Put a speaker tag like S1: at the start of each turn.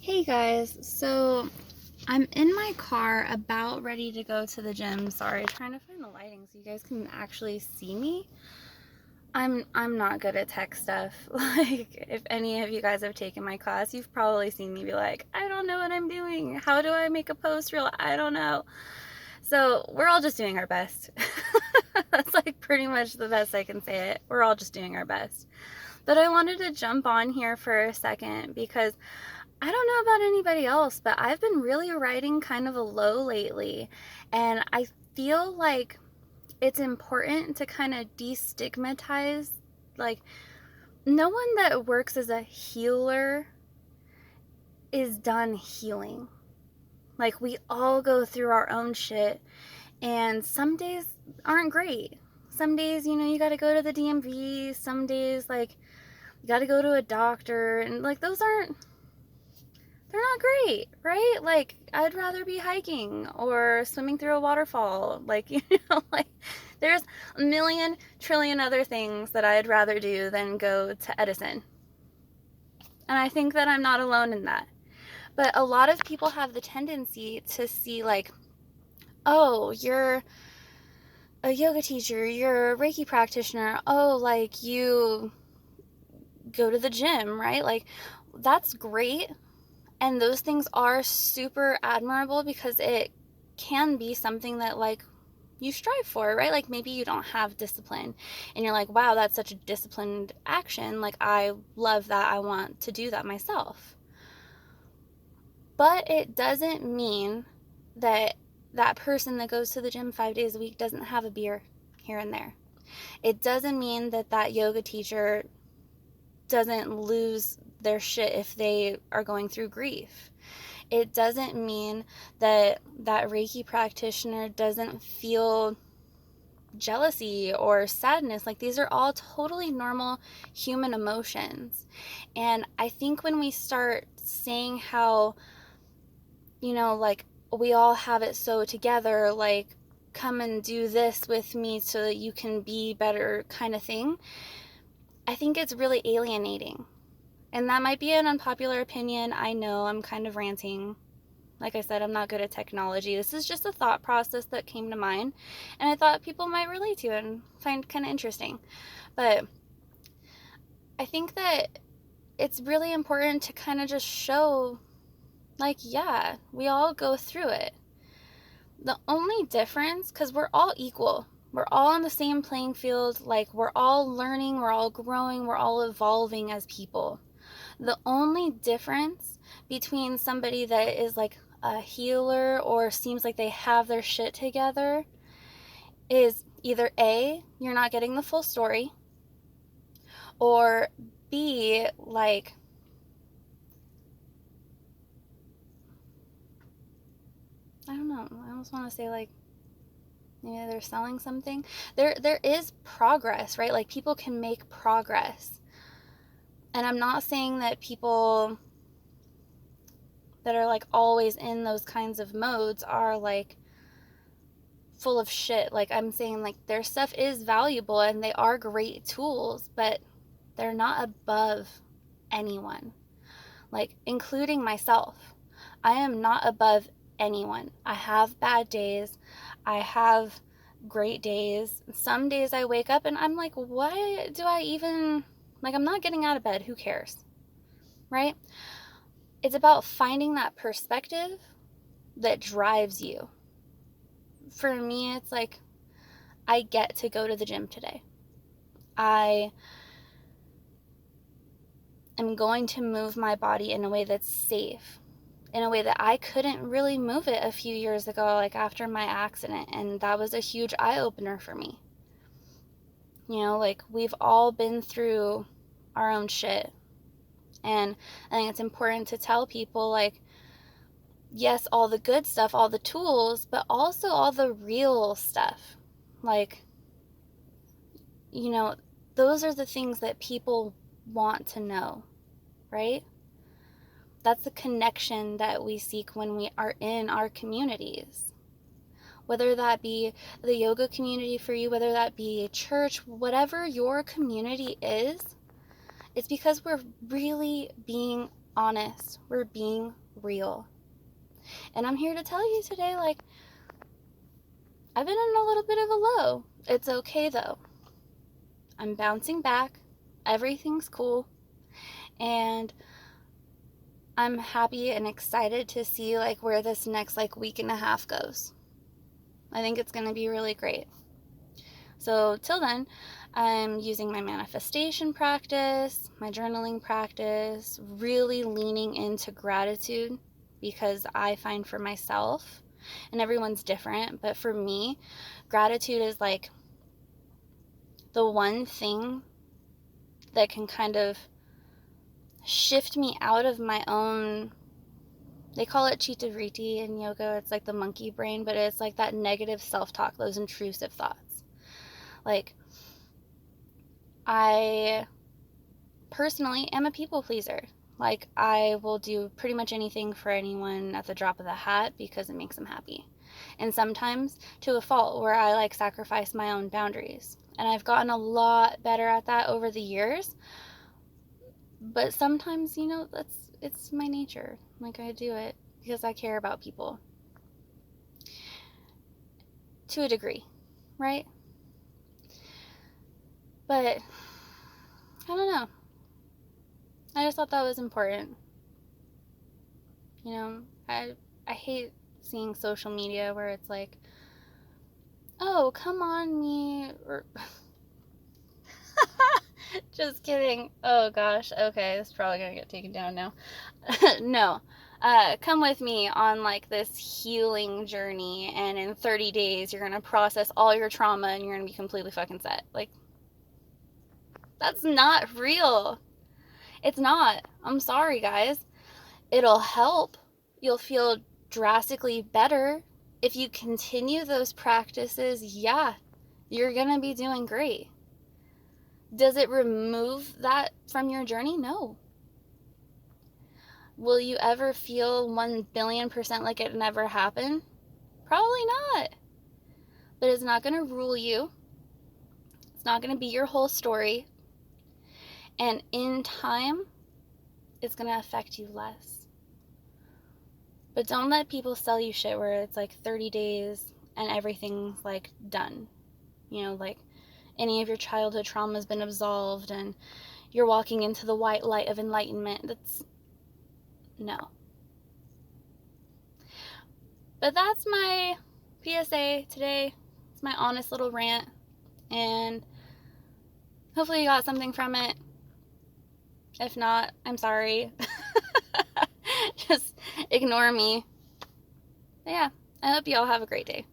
S1: Hey guys, so I'm in my car about ready to go to the gym. Sorry, trying to find the lighting so you guys can actually see me. I'm not good at tech stuff. Like, if any of you guys have taken my class, you've probably seen me be like, I don't know what I'm doing. How do I make a post reel? I don't know. So we're all just doing our best. That's like pretty much the best I can say it. We're all just doing our best. But I wanted to jump on here for a second because I don't know about anybody else, but I've been really riding kind of a low lately. And I feel like it's important to kind of destigmatize, like, no one that works as a healer is done healing. Like, we all go through our own shit, and some days aren't great. Some days, you got to go to the DMV. Some days, like, you got to go to a doctor, and like, they're not great, right? Like, I'd rather be hiking or swimming through a waterfall. Like, like, there's a million trillion other things that I'd rather do than go to Edison. And I think that I'm not alone in that. But a lot of people have the tendency to see, like, oh, you're a yoga teacher, you're a Reiki practitioner, oh, like, you go to the gym, right? Like, that's great. And those things are super admirable because it can be something that, like, you strive for, right? Like, maybe you don't have discipline and you're like, wow, that's such a disciplined action. Like, I love that. I want to do that myself. But it doesn't mean that that person that goes to the gym 5 days a week doesn't have a beer here and there. It doesn't mean that that yoga teacher doesn't lose their shit if they are going through grief. It doesn't mean that that Reiki practitioner doesn't feel jealousy or sadness. Like, these are all totally normal human emotions. And I think when we start saying how, like, we all have it so together, like, come and do this with me so that you can be better kind of thing, I think it's really alienating. And that might be an unpopular opinion. I know I'm kind of ranting. Like I said, I'm not good at technology. This is just a thought process that came to mind, and I thought people might relate to it and find kind of interesting. But I think that it's really important to kind of just show, like, yeah, we all go through it. The only difference, because we're all equal, we're all on the same playing field, like, we're all learning, we're all growing, we're all evolving as people. The only difference between somebody that is like a healer or seems like they have their shit together is either A, you're not getting the full story, or B, like, I don't know, I almost want to say, like, maybe they're selling something. There is progress, right? Like, people can make progress. And I'm not saying that people that are, like, always in those kinds of modes are, like, full of shit. Like, I'm saying, like, their stuff is valuable and they are great tools, but they're not above anyone, like, including myself. I am not above anyone. I have bad days. I have great days. Some days I wake up and I'm like, why do I even, like, I'm not getting out of bed. Who cares? Right? It's about finding that perspective that drives you. For me, it's like, I get to go to the gym today. I am going to move my body in a way that's safe, in a way that I couldn't really move it a few years ago, like after my accident. And that was a huge eye opener for me. Like, we've all been through our own shit. And I think it's important to tell people, like, yes, all the good stuff, all the tools, but also all the real stuff. Like, those are the things that people want to know, right? That's the connection that we seek when we are in our communities. Whether that be the yoga community for you, whether that be a church, whatever your community is, it's because we're really being honest. We're being real. And I'm here to tell you today, like, I've been in a little bit of a low. It's okay though. I'm bouncing back. Everything's cool. And I'm happy and excited to see like where this next like week and a half goes. I think it's going to be really great. So till then, I'm using my manifestation practice, my journaling practice, really leaning into gratitude, because I find for myself, and everyone's different, but for me, gratitude is like the one thing that can kind of shift me out of my own, they call it chitta vritti in yoga, it's like the monkey brain, but it's like that negative self-talk, those intrusive thoughts. Like, I personally am a people pleaser. Like, I will do pretty much anything for anyone at the drop of the hat because it makes them happy. And sometimes to a fault where I like sacrifice my own boundaries. And I've gotten a lot better at that over the years. But sometimes, you know, it's my nature. Like, I do it because I care about people. To a degree, right? But I don't know. I just thought that was important. You know, I hate seeing social media where it's like, oh, come on me, or just kidding. Oh gosh, okay, this is probably gonna get taken down now. No, come with me on like this healing journey, and in 30 days you're gonna process all your trauma and you're gonna be completely fucking set. Like, that's not real. It's not. I'm sorry, guys. It'll help. You'll feel drastically better. If you continue those practices, yeah, you're gonna be doing great. Does it remove that from your journey? No. Will you ever feel 1,000,000,000% like it never happened? Probably not. But it's not gonna rule you. It's not gonna be your whole story. And in time, it's gonna affect you less. But don't let people sell you shit where it's like 30 days and everything's like done. You know, like any of your childhood trauma has been absolved and you're walking into the white light of enlightenment. That's no. But that's my PSA today. It's my honest little rant, and hopefully you got something from it. If not, I'm sorry. Just ignore me. But yeah, I hope you all have a great day.